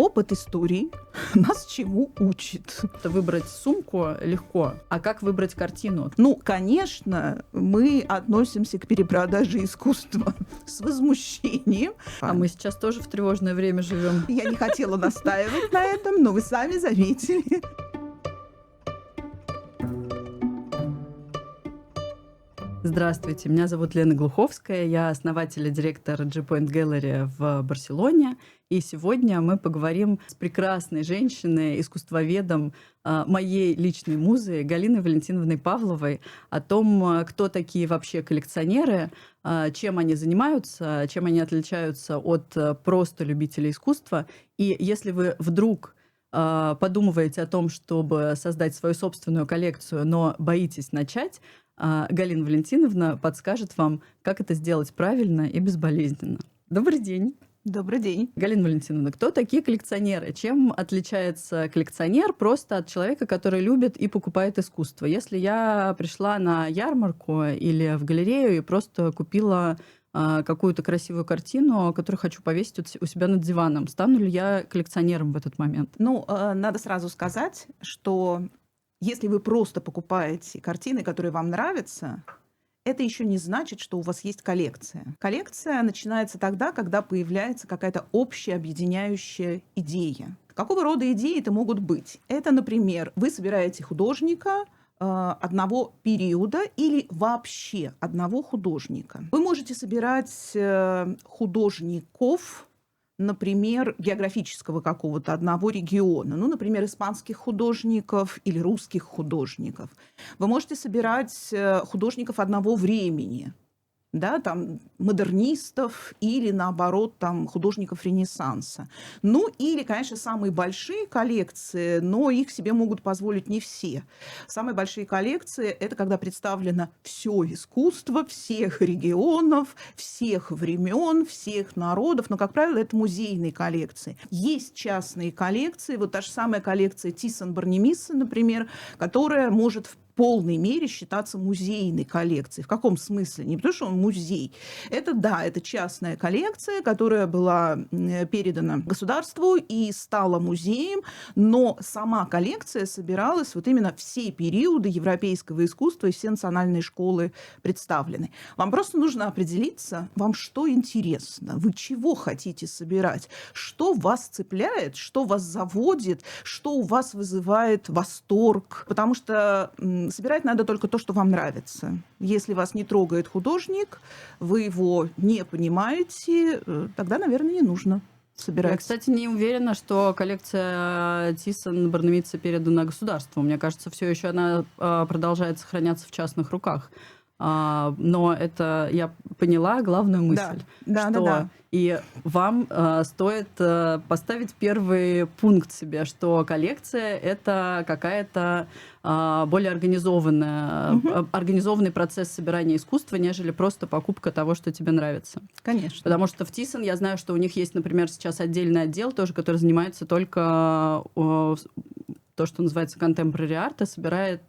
Опыт истории нас чему учит? Выбрать сумку легко, а как выбрать картину? Ну, конечно, мы относимся к перепродаже искусства с возмущением. А мы сейчас тоже в тревожное время живем. Я не хотела настаивать на этом, но вы сами заметили. Здравствуйте, меня зовут Лена Глуховская, я основатель и директор G-Point Gallery в Барселоне. И сегодня мы поговорим с прекрасной женщиной, искусствоведом, моей личной музой Галиной Валентиновной Павловой о том, кто такие вообще коллекционеры, чем они занимаются, чем они отличаются от просто любителей искусства. И если вы вдруг подумываете о том, чтобы создать свою собственную коллекцию, но боитесь начать, Галина Валентиновна подскажет вам, как это сделать правильно и безболезненно. Добрый день. Добрый день. Галина Валентиновна, кто такие коллекционеры? Чем отличается коллекционер просто от человека, который любит и покупает искусство? Если я пришла на ярмарку или в галерею и просто купила какую-то красивую картину, которую хочу повесить у себя над диваном, стану ли я коллекционером в этот момент? Ну, надо сразу сказать, что если вы просто покупаете картины, которые вам нравятся, это еще не значит, что у вас есть коллекция. Коллекция начинается тогда, когда появляется какая-то общая объединяющая идея. Какого рода идеи это могут быть? Это, например, вы собираете художника одного периода или вообще одного художника. Вы можете собирать художников, например, географического какого-то одного региона, ну, например, испанских художников или русских художников. Вы можете собирать художников одного времени, да, там, модернистов или, наоборот, там, художников Ренессанса. Ну, или, конечно, самые большие коллекции, но их себе могут позволить не все. Самые большие коллекции – это когда представлено все искусство всех регионов, всех времен, всех народов, но, как правило, это музейные коллекции. Есть частные коллекции, вот та же самая коллекция Тиссон-Барнемисса, например, которая может в полной мере считаться музейной коллекцией. В каком смысле? Не потому, что он музей. Это, да, это частная коллекция, которая была передана государству и стала музеем, но сама коллекция собиралась вот именно все периоды европейского искусства, и все национальные школы представлены. Вам просто нужно определиться, вам что интересно, вы чего хотите собирать, что вас цепляет, что вас заводит, что у вас вызывает восторг, потому что собирать надо только то, что вам нравится. Если вас не трогает художник, вы его не понимаете, тогда, наверное, не нужно собирать. Я, кстати, не уверена, что коллекция Тиссон-Барнемисса передана государству. Мне кажется, все еще она продолжает сохраняться в частных руках. Но это я поняла главную мысль, что и вам стоит поставить первый пункт себе, что коллекция — это какая-то более организованный процесс собирания искусства, нежели просто покупка того, что тебе нравится. Конечно. Потому что в Тиссон я знаю, что у них есть, например, сейчас отдельный отдел тоже, который занимается только то, что называется contemporary art, собирает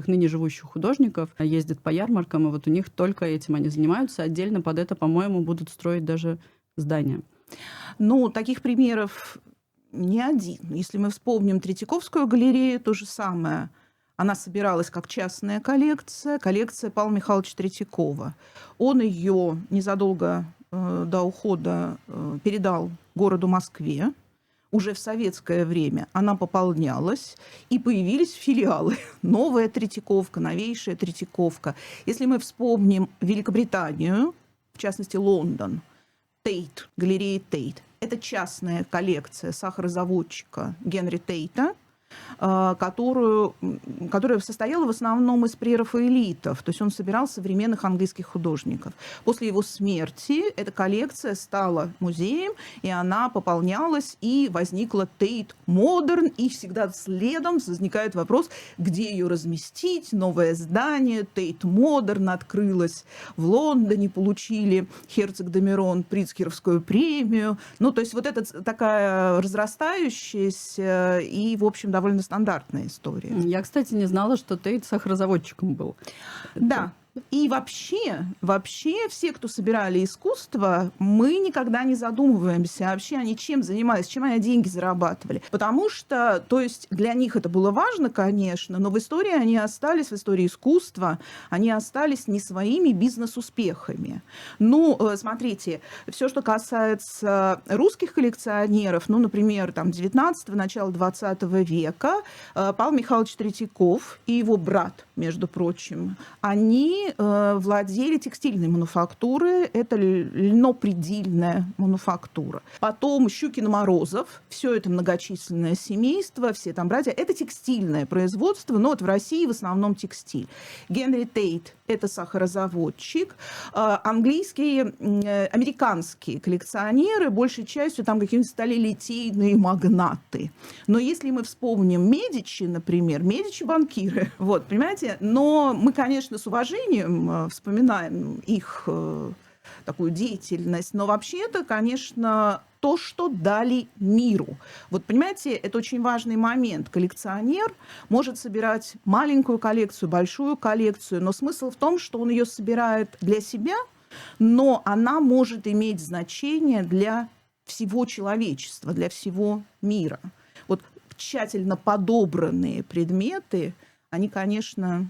ныне живущих художников, ездит по ярмаркам, и вот у них только этим они занимаются. Отдельно под это, по-моему, будут строить даже здания. Ну, таких примеров не один. Если мы вспомним Третьяковскую галерею, то же самое. Она собиралась как частная коллекция Павла Михайловича Третьякова. Он ее незадолго до ухода передал городу Москве. Уже в советское время она пополнялась, и появились филиалы. Новая Третьяковка, новейшая Третьяковка. Если мы вспомним Великобританию, в частности Лондон, Тейт, галерея Тейт, это частная коллекция сахарозаводчика Генри Тейта, которая состояла в основном из прерафаэлитов. То есть он собирал современных английских художников. После его смерти эта коллекция стала музеем, и она пополнялась, и возникла Тейт Модерн, и всегда следом возникает вопрос, где ее разместить. Новое здание Тейт Модерн открылось в Лондоне, получили Херцог де Мирон Прицкеровскую премию. Ну, то есть вот это такая разрастающаяся и, в общем, довольно стандартная история. Я, кстати, не знала, что Тейт сахарозаводчиком был. Да, И вообще все, кто собирали искусство, мы никогда не задумываемся вообще, они чем занимались, чем они деньги зарабатывали. Потому что, то есть для них это было важно, конечно, но в истории они остались, в истории искусства, они остались не своими бизнес-успехами. Ну, смотрите, все, что касается русских коллекционеров, ну, например, там, 19-го, начала 20 века, Павел Михайлович Третьяков и его брат, между прочим, они владели текстильной мануфактурой, это льнопредельная мануфактура. Потом Щукин-Морозов, все это многочисленное семейство, все там братья, это текстильное производство, но вот в России в основном текстиль. Генри Тейт – это сахарозаводчик. Американские коллекционеры, большей частью там какие-нибудь сталелитейные магнаты. Но если мы вспомним Медичи, например, Медичи банкиры, вот, понимаете, но мы, конечно, с уважением вспоминаем их такую деятельность, но вообще это, конечно, то, что дали миру. Вот, понимаете, это очень важный момент. Коллекционер может собирать маленькую коллекцию, большую коллекцию, но смысл в том, что он ее собирает для себя, но она может иметь значение для всего человечества, для всего мира. Вот тщательно подобранные предметы, они, конечно,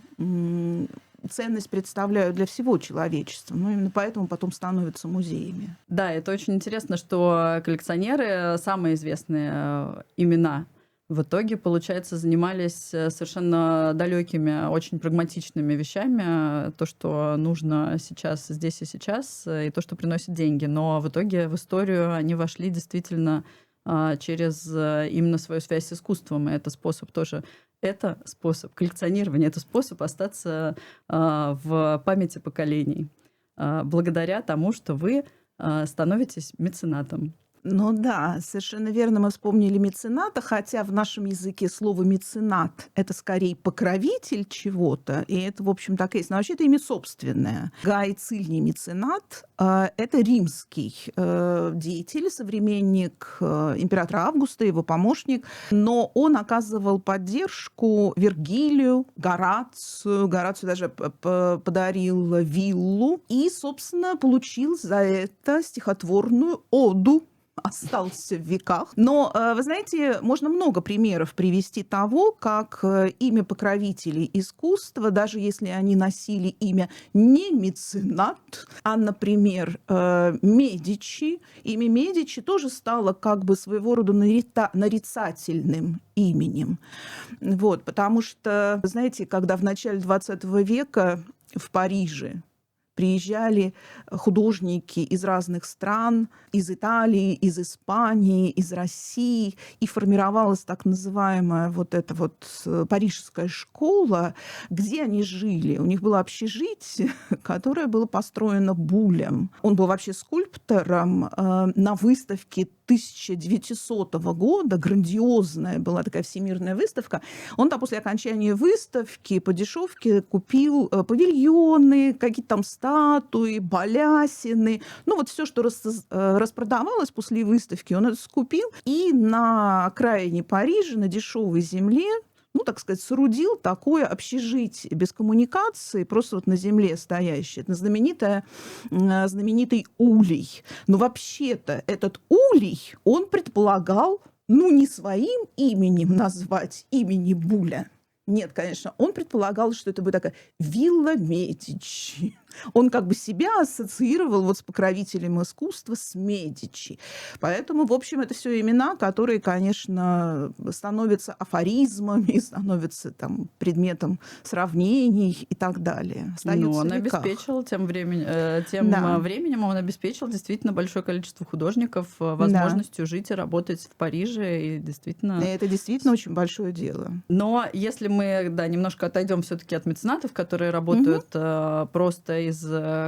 ценность представляют для всего человечества, но именно поэтому потом становятся музеями. Да, это очень интересно, что коллекционеры, самые известные имена, в итоге, получается, занимались совершенно далекими, очень прагматичными вещами, то, что нужно сейчас, здесь и сейчас, и то, что приносит деньги. Но в итоге в историю они вошли действительно через именно свою связь с искусством, и это способ тоже, это способ коллекционирования, это способ остаться в памяти поколений, благодаря тому, что вы становитесь меценатом. Ну да, совершенно верно, мы вспомнили мецената, хотя в нашем языке слово меценат – это скорее покровитель чего-то, и это, в общем, так и есть. Но вообще это имя собственное. Гай Цильний меценат – это римский деятель, современник императора Августа, его помощник, но он оказывал поддержку Вергилию, Горацию. Горацию даже подарил виллу и, собственно, получил за это стихотворную оду. Остался в веках. Но, вы знаете, можно много примеров привести того, как имя покровителей искусства, даже если они носили имя не меценат, а, например, Медичи, имя Медичи тоже стало как бы своего рода нарицательным именем. Вот, потому что, знаете, когда в начале 20 века в Париже приезжали художники из разных стран, из Италии, из Испании, из России, и формировалась так называемая вот эта вот парижская школа, где они жили. У них было общежитие, которое было построено Булем. Он был вообще скульптором на выставке 1900 года, грандиозная была такая всемирная выставка. Он там после окончания выставки по дешевке купил павильоны, какие-то там статуи, балясины. Ну вот все, что распродавалось после выставки, он это скупил. И на окраине Парижа, на дешевой земле, ну, так сказать, соорудил такое общежитие без коммуникации, просто вот на земле стоящее. Это знаменитый улей. Но вообще-то этот улей, он предполагал, ну, не своим именем назвать имени Буля. Нет, конечно, он предполагал, что это будет такая вилла Медичи. Он как бы себя ассоциировал вот с покровителем искусства, с Медичи. Поэтому, в общем, это все имена, которые, конечно, становятся афоризмами, становятся там предметом сравнений и так далее. Ну, он обеспечил временем он обеспечил действительно большое количество художников возможностью жить и работать в Париже. И действительно... Это действительно очень большое дело. Но если мы немножко отойдем все-таки от меценатов, которые работают просто из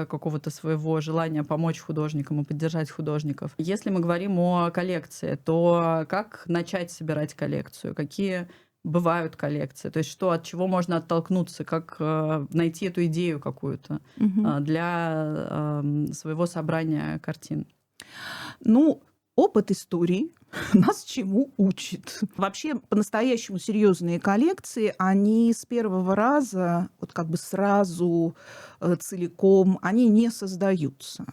какого-то своего желания помочь художникам и поддержать художников. Если мы говорим о коллекции, то как начать собирать коллекцию? Какие бывают коллекции? То есть что, от чего можно оттолкнуться? Как найти эту идею какую-то для своего собрания картин? Ну, Опыт истории нас чему учит? Вообще, по-настоящему серьезные коллекции, они с первого раза, вот как бы сразу, целиком, они не создаются.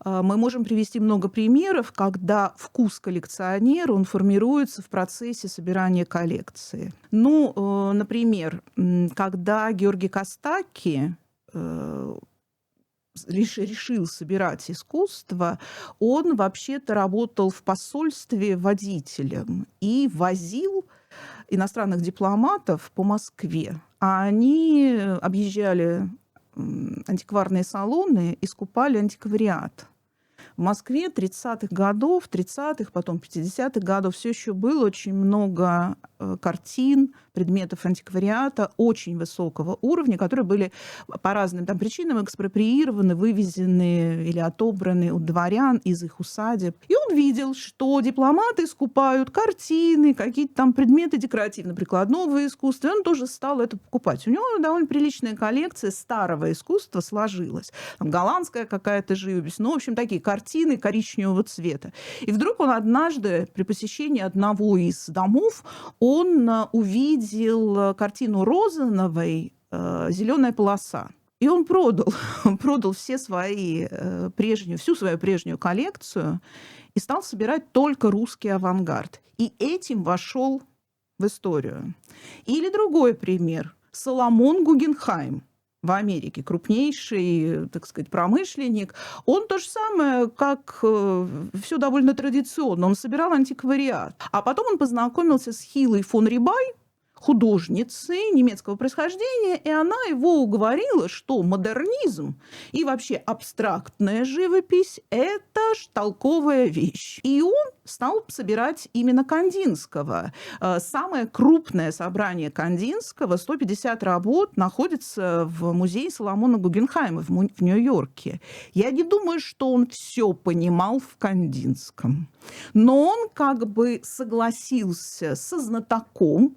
Мы можем привести много примеров, когда вкус коллекционера, он формируется в процессе собирания коллекции. Ну, например, когда Георгий Костаки решил собирать искусство, он вообще-то работал в посольстве водителем и возил иностранных дипломатов по Москве. А они объезжали антикварные салоны и скупали антиквариат. В Москве 30-х годов, 30-х, потом 50-х годов все еще было очень много картин, предметов антиквариата очень высокого уровня, которые были по разным там причинам экспроприированы, вывезены или отобраны у дворян из их усадеб. И он видел, что дипломаты скупают картины, какие-то там предметы декоративно-прикладного искусства, и он тоже стал это покупать. У него довольно приличная коллекция старого искусства сложилась. Там голландская какая-то живопись, ну, в общем, такие картины коричневого цвета. И вдруг он однажды при посещении одного из домов, он увидел картину Розановой «Зеленая полоса». И он продал всю свою прежнюю коллекцию и стал собирать только русский авангард. И этим вошел в историю. Или другой пример. Соломон Гугенхайм в Америке, крупнейший, так сказать, промышленник. Он то же самое, как все довольно традиционно. Он собирал антиквариат. А потом он познакомился с Хиллой фон Рибай, художницей немецкого происхождения, и она его уговорила, что модернизм и вообще абстрактная живопись – это толковая вещь. И он стал собирать именно Кандинского. Самое крупное собрание Кандинского, 150 работ, находится в музее Соломона Гугенхайма в Нью-Йорке. Я не думаю, что он все понимал в Кандинском, но он как бы согласился со знатоком,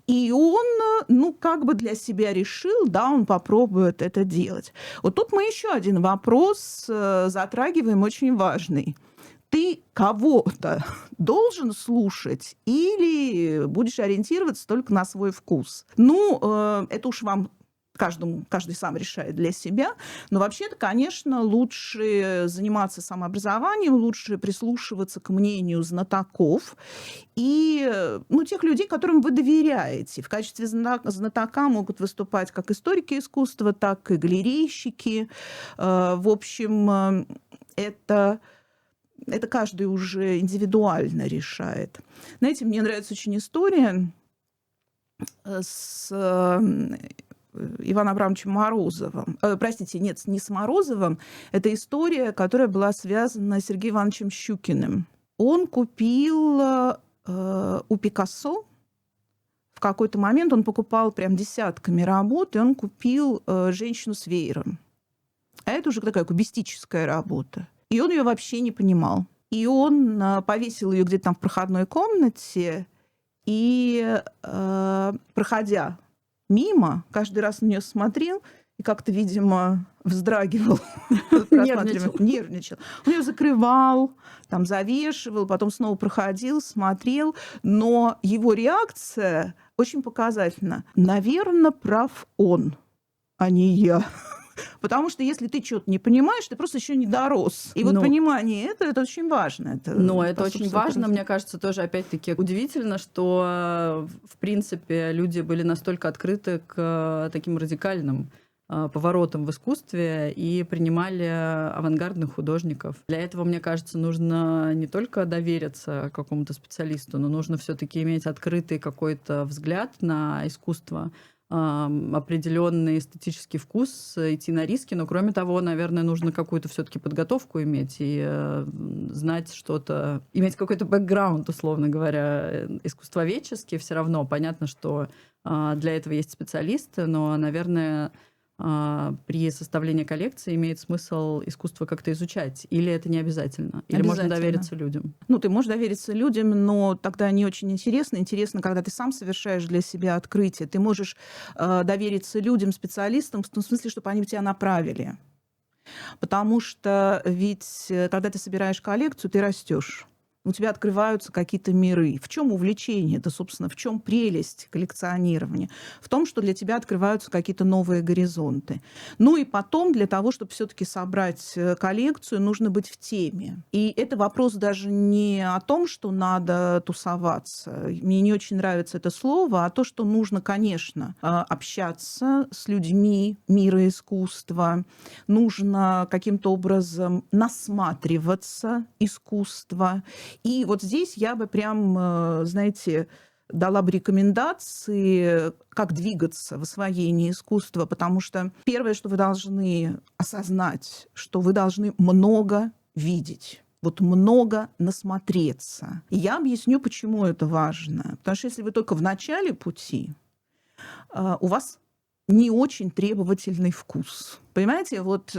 и он, ну, как бы для себя решил, да, он попробует это делать. Вот тут мы еще один вопрос затрагиваем, очень важный. Ты кого-то должен слушать или будешь ориентироваться только на свой вкус? Ну, это уж вам каждый сам решает для себя. Но вообще-то, конечно, лучше заниматься самообразованием, лучше прислушиваться к мнению знатоков и тех людей, которым вы доверяете. В качестве знатока могут выступать как историки искусства, так и галерейщики. В общем, это каждый уже индивидуально решает. Знаете, мне нравится очень история с Иваном Абрамовичем Морозовым. Простите, нет, не с Морозовым. Это история, которая была связана с Сергеем Ивановичем Щукиным. Он купил у Пикассо, в какой-то момент он покупал прям десятками работ, и он купил «Женщину с веером». А это уже такая кубистическая работа. И он ее вообще не понимал. И он повесил ее где-то там в проходной комнате, и, проходя мимо, каждый раз на нее смотрел и как-то, видимо, вздрагивал, нервничал. Он ее закрывал, там завешивал, потом снова проходил, смотрел. Но его реакция очень показательна. Наверное, прав он, а не я. Потому что если ты что-то не понимаешь, ты просто еще не дорос. И вот понимание это очень важно. Это очень важно. Мне кажется, тоже опять-таки удивительно, что в принципе люди были настолько открыты к таким радикальным поворотам в искусстве и принимали авангардных художников. Для этого, мне кажется, нужно не только довериться какому-то специалисту, но нужно все-таки иметь открытый какой-то взгляд на искусство, определенный эстетический вкус, идти на риски, но кроме того, наверное, нужно какую-то все-таки подготовку иметь и знать что-то, иметь какой-то бэкграунд, условно говоря, искусствоведческий. Все равно понятно, что для этого есть специалисты, но, наверное, при составлении коллекции имеет смысл искусство как-то изучать? Или это не обязательно? Или можно довериться людям? Ты можешь довериться людям, но тогда не очень интересно. Интересно, когда ты сам совершаешь для себя открытие. Ты можешь довериться людям, специалистам, в том смысле, чтобы они тебя направили. Потому что ведь, когда ты собираешь коллекцию, ты растешь. У тебя открываются какие-то миры. В чем увлечение? Это, собственно, в чем прелесть коллекционирования? В том, что для тебя открываются какие-то новые горизонты. Ну и потом, для того, чтобы все-таки собрать коллекцию, нужно быть в теме. И это вопрос даже не о том, что надо тусоваться. Мне не очень нравится это слово, а то, что нужно, конечно, общаться с людьми мира искусства, нужно каким-то образом насматриваться искусство. И вот здесь я бы прям, знаете, дала бы рекомендации, как двигаться в освоении искусства, потому что первое, что вы должны осознать, что вы должны много видеть. Вот много насмотреться. И я объясню, почему это важно. Потому что если вы только в начале пути, у вас не очень требовательный вкус. Понимаете, вот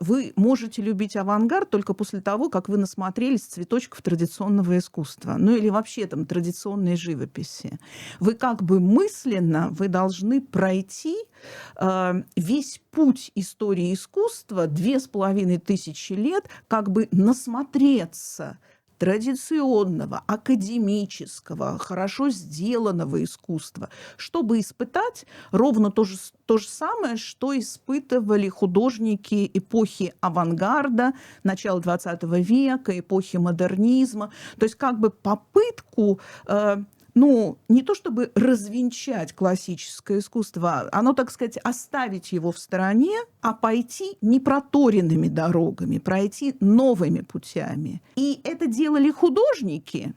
вы можете любить авангард только после того, как вы насмотрелись цветочков традиционного искусства, ну или вообще там традиционной живописи. Вы как бы мысленно, вы должны пройти весь путь истории искусства, 2500 лет, как бы насмотреться традиционного, академического, хорошо сделанного искусства, чтобы испытать ровно то же самое, что испытывали художники эпохи авангарда, начала XX века, эпохи модернизма. То есть как бы попытку ну, не то чтобы развенчать классическое искусство, оно, так сказать, оставить его в стороне, а пойти непроторенными дорогами, пройти новыми путями. И это делали художники,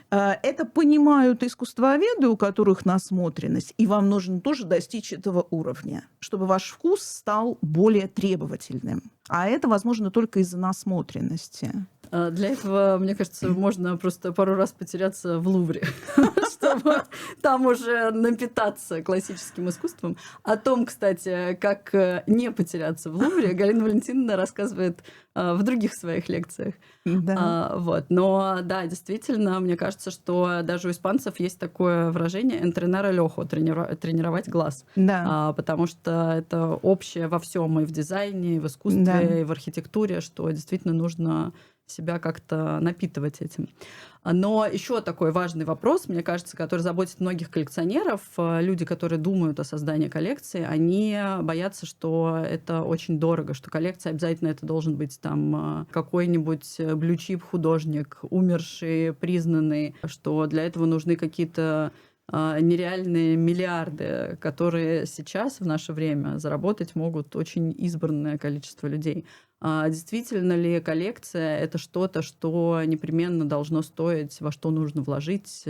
это понимают искусствоведы, у которых насмотренность, и вам нужно тоже достичь этого уровня, чтобы ваш вкус стал более требовательным. А это возможно только из-за насмотренности. Для этого, мне кажется, можно просто пару раз потеряться в Лувре, чтобы там уже напитаться классическим искусством. О том, кстати, как не потеряться в Лувре, Галина Валентиновна рассказывает в других своих лекциях. Да. Вот. Но да, действительно, мне кажется, что даже у испанцев есть такое выражение «entrenar el ojo», тренировать глаз. Да. Потому что это общее во всем, и в дизайне, и в искусстве, Да. и в архитектуре, что действительно нужно себя как-то напитывать этим. Но еще такой важный вопрос, мне кажется, который заботит многих коллекционеров. Люди, которые думают о создании коллекции, они боятся, что это очень дорого, что коллекция обязательно это должен быть там какой-нибудь блю-чип художник, умерший, признанный, что для этого нужны какие-то нереальные миллиарды, которые сейчас в наше время заработать могут очень избранное количество людей. Действительно ли коллекция — это что-то, что непременно должно стоить, во что нужно вложить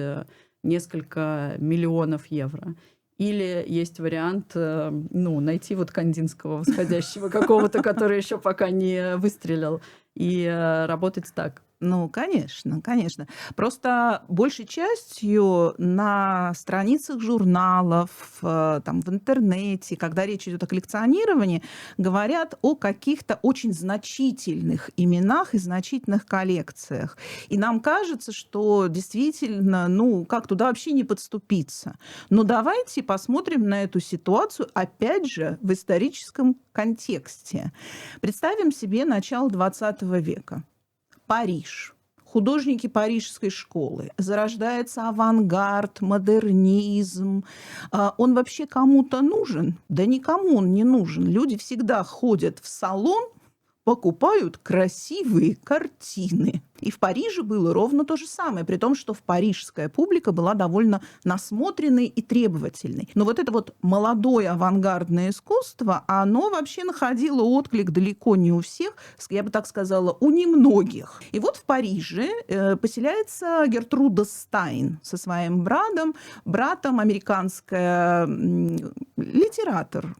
несколько миллионов евро? Или есть вариант найти вот Кандинского восходящего какого-то, который еще пока не выстрелил, и работать так? Ну, конечно, конечно. Просто большей частью на страницах журналов, там, в интернете, когда речь идет о коллекционировании, говорят о каких-то очень значительных именах и значительных коллекциях. И нам кажется, что действительно, как туда вообще не подступиться. Но давайте посмотрим на эту ситуацию, опять же, в историческом контексте. Представим себе начало XX века. Париж. Художники парижской школы. Зарождается авангард, модернизм. Он вообще кому-то нужен? Да никому он не нужен. Люди всегда ходят в салон, покупают красивые картины. И в Париже было ровно то же самое, при том, что парижская публика была довольно насмотренной и требовательной. Но вот это вот молодое авангардное искусство, оно вообще находило отклик далеко не у всех, я бы так сказала, у немногих. И вот в Париже поселяется Гертруда Стайн со своим братом американская литератор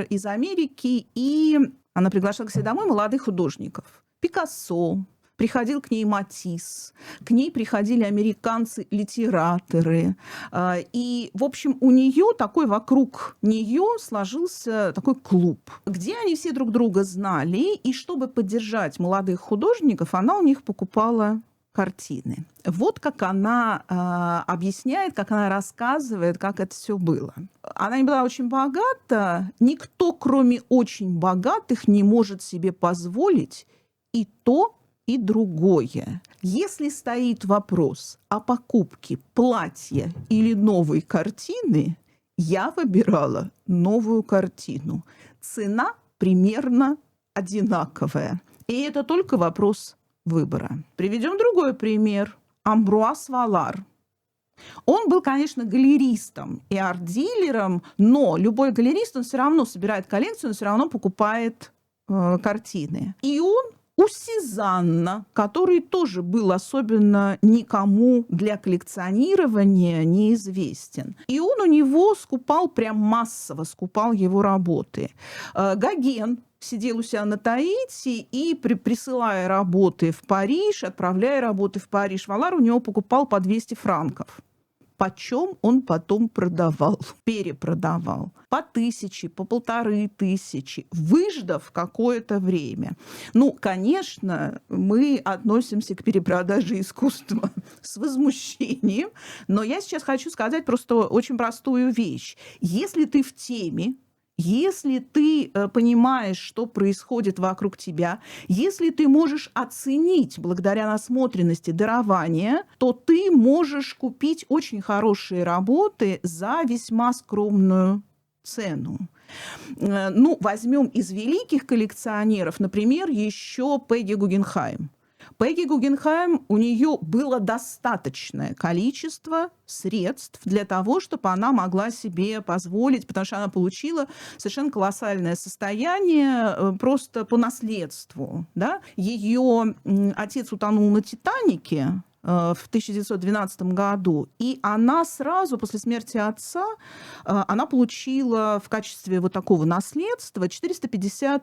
из Америки, и она приглашала к себе домой молодых художников. Пикассо, приходил к ней Матисс, к ней приходили американцы-литераторы. И, в общем, у нее вокруг нее сложился такой клуб, где они все друг друга знали. И чтобы поддержать молодых художников, она у них покупала картины. Вот как она объясняет, как она рассказывает, как это все было. Она не была очень богата. Никто, кроме очень богатых, не может себе позволить и то, и другое. Если стоит вопрос о покупке платья или новой картины, я выбирала новую картину. Цена примерно одинаковая. И это только вопрос выбора. Приведем другой пример. Амбруаз Валар. Он был, конечно, галеристом и арт-дилером, но любой галерист, он все равно собирает коллекцию, он все равно покупает картины. И он у Сезанна, который тоже был особенно никому для коллекционирования неизвестен. И он у него скупал, прям массово скупал его работы. Гоген сидел у себя на Таити и, присылая работы в Париж, отправляя работы в Париж, Валар у него покупал по 200 франков. Почем он потом продавал, перепродавал. По 1000, по 1500, выждав какое-то время. Ну, конечно, мы относимся к перепродаже искусства с возмущением, но я сейчас хочу сказать просто очень простую вещь. Если ты в теме, если ты понимаешь, что происходит вокруг тебя, если ты можешь оценить благодаря насмотренности дарования, то ты можешь купить очень хорошие работы за весьма скромную цену. Ну, возьмем из великих коллекционеров, например, еще Пегги Гугенхайм. Пегги Гугенхайм, у нее было достаточное количество средств для того, чтобы она могла себе позволить, потому что она получила совершенно колоссальное состояние просто по наследству. Да? Ее отец утонул на «Титанике» в 1912 году, и она сразу после смерти отца, она получила в качестве вот такого наследства $450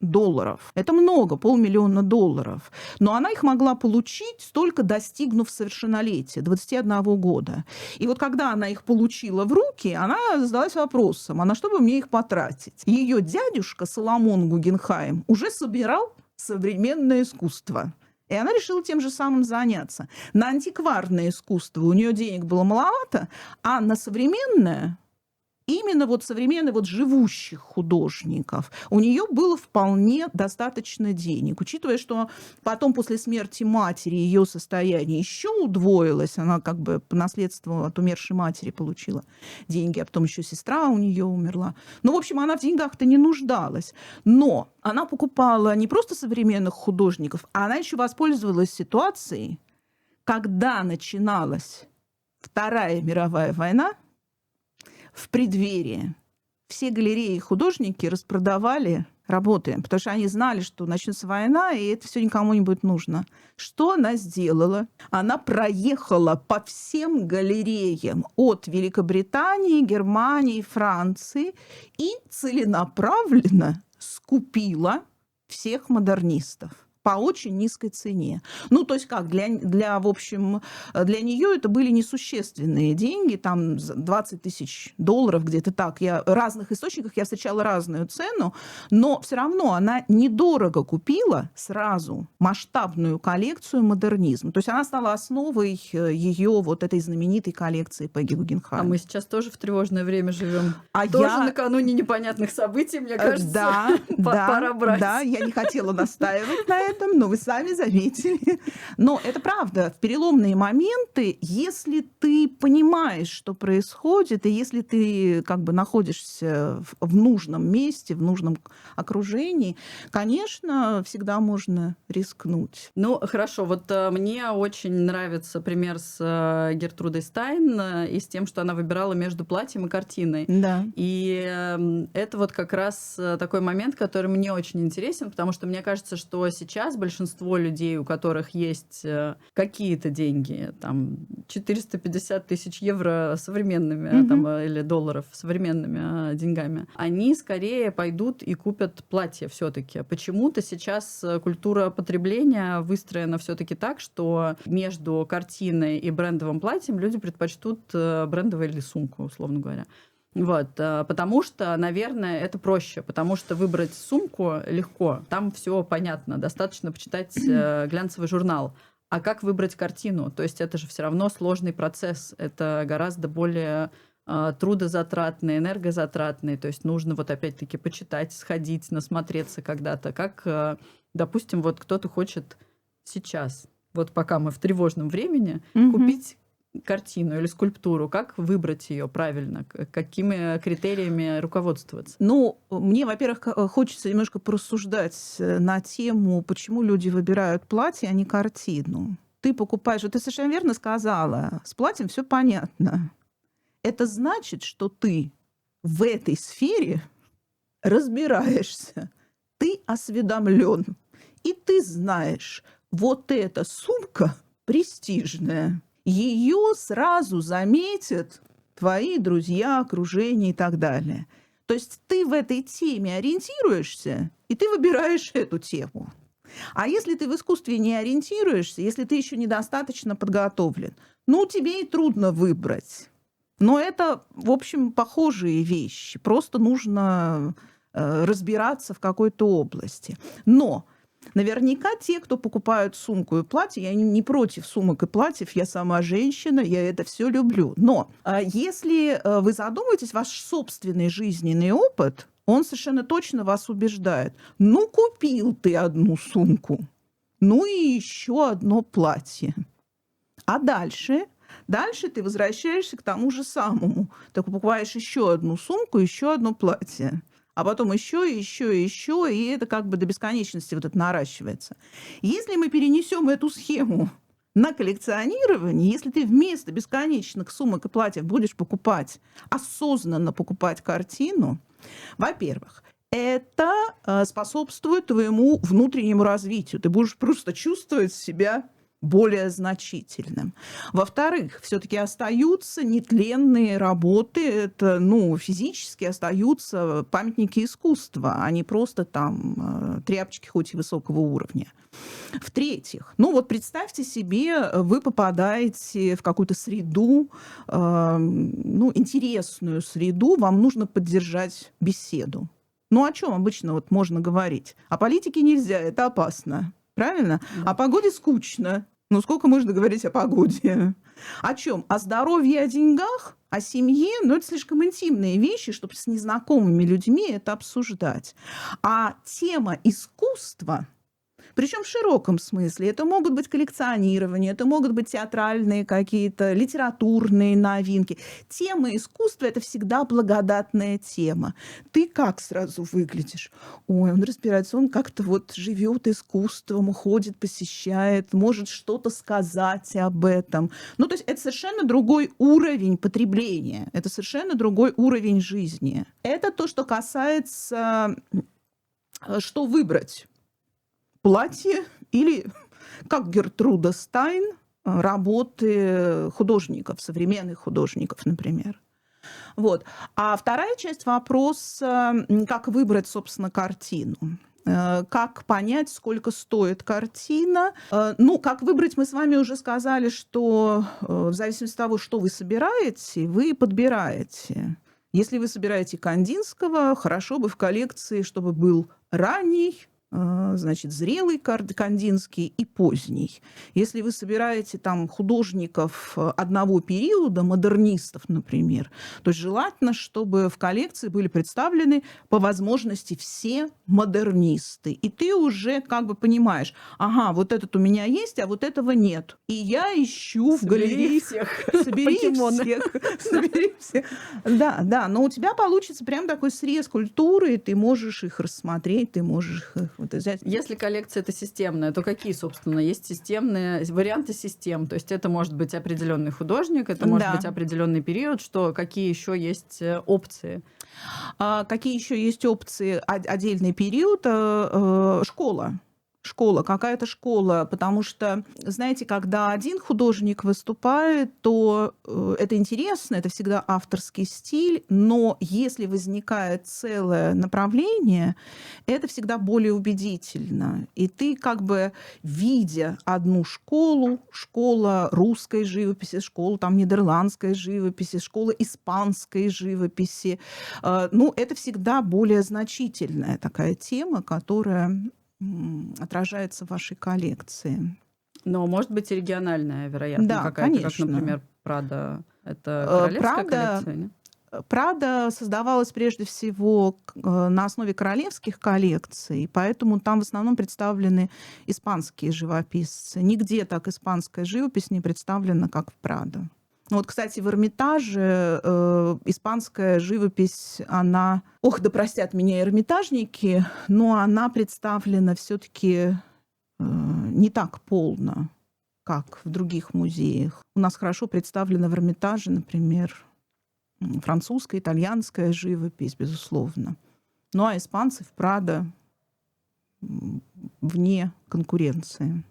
000. Это много, $500 000. Но она их могла получить, только достигнув совершеннолетия, 21 года. И вот когда она их получила в руки, она задалась вопросом, а на что бы мне их потратить? Ее дядюшка Соломон Гугенхайм уже собирал современное искусство. И она решила тем же самым заняться. На антикварное искусство у нее денег было маловато, а на современное, именно вот современных вот живущих художников, у нее было вполне достаточно денег. Учитывая, что потом после смерти матери ее состояние еще удвоилось, она как бы по наследству от умершей матери получила деньги, а потом еще сестра у нее умерла. Ну, в общем, она в деньгах-то не нуждалась. Но она покупала не просто современных художников, а она еще воспользовалась ситуацией, когда начиналась Вторая мировая война. В преддверии все галереи и художники распродавали работы, потому что они знали, что начнется война, и это все никому не будет нужно. Что она сделала? Она проехала по всем галереям от Великобритании, Германии, Франции и целенаправленно скупила всех модернистов по очень низкой цене. Ну, то есть как, в общем, для нее это были несущественные деньги, там $20 000 где-то так. В разных источниках я встречала разную цену, но все равно она недорого купила сразу масштабную коллекцию модернизма. То есть она стала основой ее вот этой знаменитой коллекции Пегги Гугенхайм. А мы сейчас тоже в тревожное время живем. Тоже накануне непонятных событий, мне кажется, пора брать. Да, я не хотела настаивать на этом, но вы сами заметили. Но это правда. В переломные моменты, если ты понимаешь, что происходит, и если ты как бы находишься в нужном месте, в нужном окружении, конечно, всегда можно рискнуть. Ну, хорошо. Вот мне очень нравится пример с Гертрудой Стайн и с тем, что она выбирала между платьем и картиной. Да. И это вот как раз такой момент, который мне очень интересен, потому что мне кажется, что сейчас большинство людей, у которых есть какие-то деньги, там 450 000 евро современными там, или долларов современными деньгами, они скорее пойдут и купят платье все-таки. Почему-то сейчас культура потребления выстроена все-таки так, что между картиной и брендовым платьем люди предпочтут брендовое или сумку, условно говоря. Вот, потому что, наверное, это проще, потому что выбрать сумку легко, там все понятно, достаточно почитать глянцевый журнал. А как выбрать картину? То есть это же все равно сложный процесс. Это гораздо более трудозатратный, энергозатратный. То есть нужно вот опять-таки почитать, сходить, насмотреться когда-то. Как, допустим, вот кто-то хочет сейчас, вот пока мы в тревожном времени, купить картину или скульптуру, как выбрать ее правильно, какими критериями руководствоваться? Ну, мне, во-первых, хочется немножко порассуждать на тему, почему люди выбирают платье, а не картину. Ты покупаешь, вот ты совершенно верно сказала, с платьем все понятно. Это значит, что ты в этой сфере разбираешься, ты осведомлен, и ты знаешь, вот эта сумка престижная, ее сразу заметят твои друзья, окружение и так далее. То есть ты в этой теме ориентируешься, и ты выбираешь эту тему. А если ты в искусстве не ориентируешься, если ты еще недостаточно подготовлен, ну, тебе и трудно выбрать. Но это, в общем, похожие вещи. Просто нужно разбираться в какой-то области. Но наверняка те, кто покупают сумку и платье, я не против сумок и платьев, я сама женщина, я это все люблю. Но если вы задумаетесь, ваш собственный жизненный опыт, он совершенно точно вас убеждает. Ну, купил ты одну сумку, ну и еще одно платье. А дальше ты возвращаешься к тому же самому. Ты покупаешь еще одну сумку, еще одно платье. А потом еще, и это как бы до бесконечности вот это наращивается. Если мы перенесем эту схему на коллекционирование, если ты вместо бесконечных сумок и платьев будешь покупать, осознанно покупать картину, во-первых, это способствует твоему внутреннему развитию. Ты будешь просто чувствовать себя более значительным. Во-вторых, все-таки остаются нетленные работы, это, физически остаются памятники искусства, а не просто там тряпочки хоть и высокого уровня. В-третьих, представьте себе, вы попадаете в какую-то среду, интересную среду, вам нужно поддержать беседу. О чем обычно можно говорить? О политике нельзя, это опасно. Правильно? Да. О погоде скучно. Сколько можно говорить о погоде? О чем? О здоровье, о деньгах, о семье? Это слишком интимные вещи, чтобы с незнакомыми людьми это обсуждать. А тема искусства, причем в широком смысле, это могут быть коллекционирование, это могут быть театральные какие-то, литературные новинки. Тема искусства – это всегда благодатная тема. Ты как сразу выглядишь? Ой, он разбирается, он как-то живет искусством, ходит, посещает, может что-то сказать об этом. То есть это совершенно другой уровень потребления, это совершенно другой уровень жизни. Это то, что касается, что выбрать. Платье или, как Гертруда Стайн, работы художников, современных художников, например. А вторая часть вопроса, как выбрать, собственно, картину. Как понять, сколько стоит картина. Как выбрать, мы с вами уже сказали, что в зависимости от того, что вы собираете, вы подбираете. Если вы собираете Кандинского, хорошо бы в коллекции, чтобы был ранний, зрелый Кандинский и поздний. Если вы собираете там художников одного периода, модернистов, например, то желательно, чтобы в коллекции были представлены по возможности все модернисты. И ты уже как бы понимаешь, ага, вот этот у меня есть, а вот этого нет. И я ищу в галерее всех. Собери всех. Да, но у тебя получится прям такой срез культуры, и ты можешь их рассмотреть, ты можешь их взять. Если коллекция это системная, то какие, собственно, есть системные варианты систем? То есть это может быть определенный художник, это может быть определенный период, какие еще есть опции? Какие еще есть опции? Отдельный период, школа, какая-то школа, потому что, знаете, когда один художник выступает, то это интересно, это всегда авторский стиль, но если возникает целое направление, это всегда более убедительно. И ты как бы, видя одну школу, школа русской живописи, школа там нидерландской живописи, школа испанской живописи, это всегда более значительная такая тема, которая отражается в вашей коллекции. Но может быть и региональная, вероятно, Да, какая-то, как, конечно. например, Прада. Это королевская Прада, коллекция, нет? Прада создавалась прежде всего на основе королевских коллекций, поэтому там в основном представлены испанские живописцы. Нигде так испанская живопись не представлена, как в Прадо. Ну вот, кстати, в Эрмитаже испанская живопись, она, ох, да простят меня эрмитажники, но она представлена все-таки не так полно, как в других музеях. У нас хорошо представлена в Эрмитаже, например, французская, итальянская живопись, безусловно. Ну а испанцы в Прадо вне конкуренции.